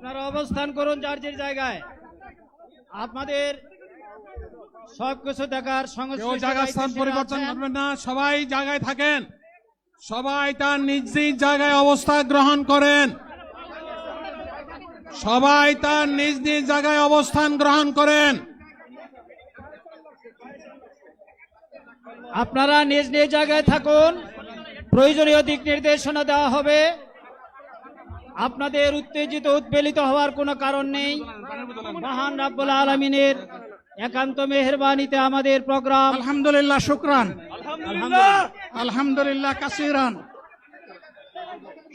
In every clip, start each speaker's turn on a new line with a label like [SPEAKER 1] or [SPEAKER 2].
[SPEAKER 1] আপনারা অবস্থান করুন যার যার জায়গায়। আপনাদের সবকিছু দেখার
[SPEAKER 2] কেউ জায়গা স্থান পরিবর্তন করবেন না, সবাই জায়গায় থাকেন, সবাই তার নিজ নিজ জায়গায় অবস্থান গ্রহণ করেন, সবাই তার নিজ নিজ জায়গায় অবস্থান গ্রহণ করেন।
[SPEAKER 1] আপনারা নিজ নিজ জায়গায় থাকুন, প্রয়োজনীয় দিক নির্দেশনা দেওয়া হবে। আপনাদের উত্তেজিত উদ্বেলিত হওয়ার কোনো কারণ নেই। মহান রাব্বুল আলামিনের একান্ত মেহেরবানিতে আমাদের প্রোগ্রাম
[SPEAKER 3] আলহামদুলিল্লাহ, শুকরান, আলহামদুলিল্লাহ কাসিরান।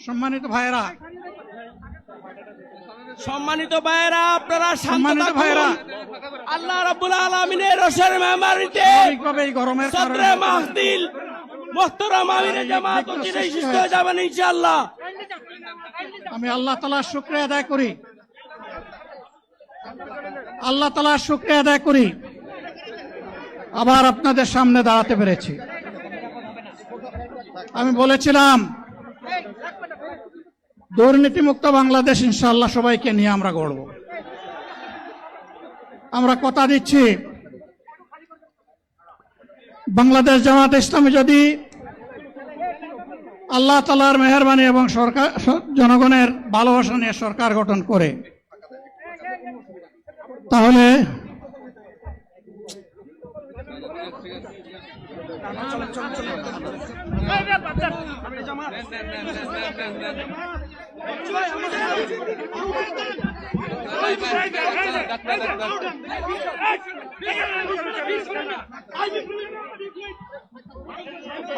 [SPEAKER 3] সম্মানিত ভাইরা,
[SPEAKER 4] আপনারা
[SPEAKER 3] সম্মানিত ভাইরা,
[SPEAKER 4] আল্লাহ রাব্বুল আলামিনের রোশের মেহমানিতে
[SPEAKER 3] স্বাভাবিকভাবে এই গরমের
[SPEAKER 4] সদরে
[SPEAKER 3] কারণে
[SPEAKER 4] মাহফিল মুহতারাম আমিরে জামাত চিরাই সুস্থ হয়ে যাবেন ইনশাআল্লাহ।
[SPEAKER 3] আমি আল্লাহ তাআলার শুকরিয়া আদায় করি, আল্লাহ তাআলার শুকরিয়া আদায় করি আবার আপনাদের সামনে দাঁড়াতে পেরেছি। আমি বলেছিলাম দুর্নীতিমুক্ত বাংলাদেশ ইনশাআল্লাহ সবাইকে নিয়ে আমরা গড়ব। আমরা কথা দিচ্ছি, বাংলাদেশ জামাত ইসলামী যদি আল্লাহ তাআলার মেহেরবানি এবং সরকার জনগণের ভালোবাসা নিয়ে সরকার গঠন করে, তাহলে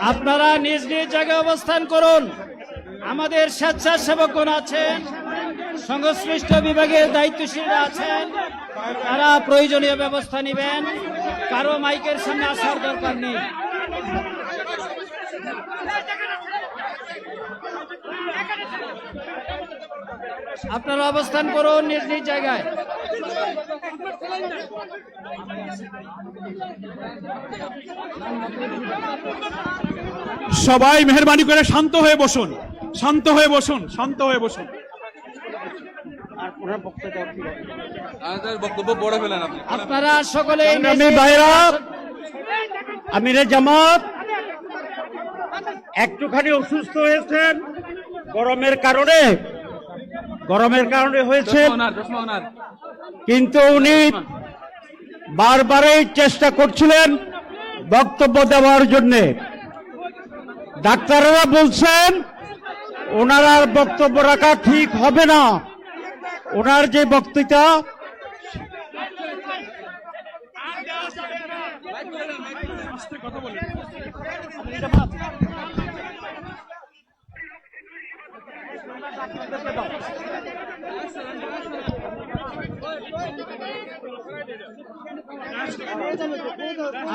[SPEAKER 1] আপনারা নিজ নিজ জায়গায় অবস্থান করুন। আমাদের স্বেচ্ছাসেবকগণ আছেন, সংশ্লিষ্ট বিভাগের দায়িত্বশীলরা আছেন, তারা প্রয়োজনীয় ব্যবস্থা নেবেন। কারো মাইকের সামনে আসার দরকার নেই। আপনারা অবস্থান করুন নিজ নিজ জায়গায়।
[SPEAKER 2] সবাই মেহেরবানি করে শান্ত হয়ে বসুন, শান্ত হয়ে বসুন, শান্ত হয়ে বসুন।
[SPEAKER 1] আপনারা সকলে
[SPEAKER 5] আমিরে জামাত একটুখানি অসুস্থ হয়েছেন, গরমের কারণে হয়েছে, কিন্তু উনি বারবারই চেষ্টা করছিলেন বক্তব্য দেওয়ার জন্য। ডাক্তাররা বলছেন ওনার আর বক্তব্য রাখা ঠিক হবে না, ওনার যে বক্তৃতা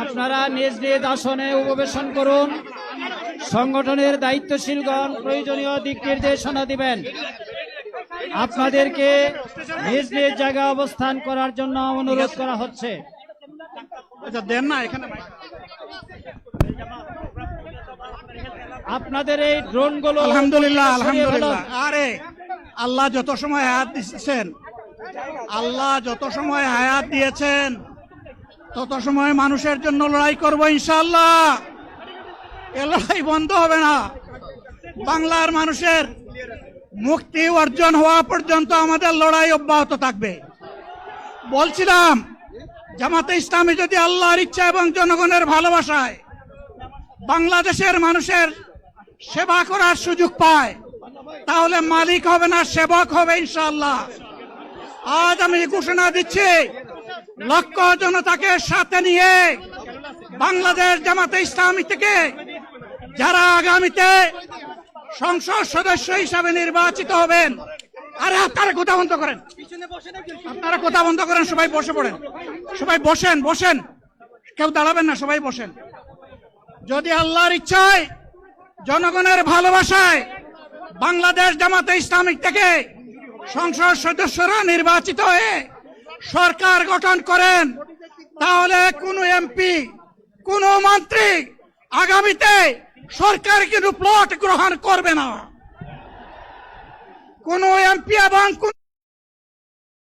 [SPEAKER 1] আপনারা নিজ নিজ আসনে উপবেশন করুন। সংগঠনের দায়িত্বশীলগণ প্রয়োজনীয় দিক নির্দেশনা দিবেন। আপনাদেরকে নিজ নিজ জায়গায় অবস্থান করার জন্য অনুরোধ করা হচ্ছে।
[SPEAKER 3] দেন না এখানে
[SPEAKER 1] আপনাদের এই ড্রোনগুলো
[SPEAKER 3] আলহামদুলিল্লাহ, আলহামদুলিল্লাহ। আরে আল্লাহ যত সময় হায়াত দিয়েছেন, আল্লাহ যত সময় হায়াত দিয়েছেন তত সময় মানুষের জন্য লড়াই করবো ইনশাআল্লাহ। এ লড়াই বন্ধ হবে না। বাংলার মানুষের মুক্তি অর্জন হওয়া পর্যন্ত আমাদের লড়াই অব্যাহত থাকবে। বলছিলাম জামাতে ইসলামী যদি আল্লাহর ইচ্ছা এবং জনগণের ভালোবাসায় বাংলাদেশের মানুষের সেবা করার সুযোগ পায়, তাহলে মালিক হবে না, সেবক হবে ইনশাআল্লাহ। আজ আমি ঘোষণা দিচ্ছি, লক্ষ জনতাকে সাথে নিয়ে বাংলাদেশ জামাতে ইসলামী থেকে যারা আগামীতে সংসদ সদস্য হিসাবে নির্বাচিত হবেন, আরে আপনারা কথা বন্ধ করেন, আপনারা কথা বন্ধ করেন, সবাই বসে পড়েন, সবাই বসেন, বসেন, কেউ দাঁড়াবেন না, সবাই বসেন। যদি আল্লাহর ইচ্ছায় জনগণের ভালোবাসায় বাংলাদেশ জামাতে ইসলামী থেকে সংসদ সদস্যরা নির্বাচিত হয়ে সরকার গঠন করেন, তাহলে কোনো এমপি, কোনো মন্ত্রী আগামীতে সরকার কিন্তু প্লট গ্রহণ করবে না। কোনো এমপি এবং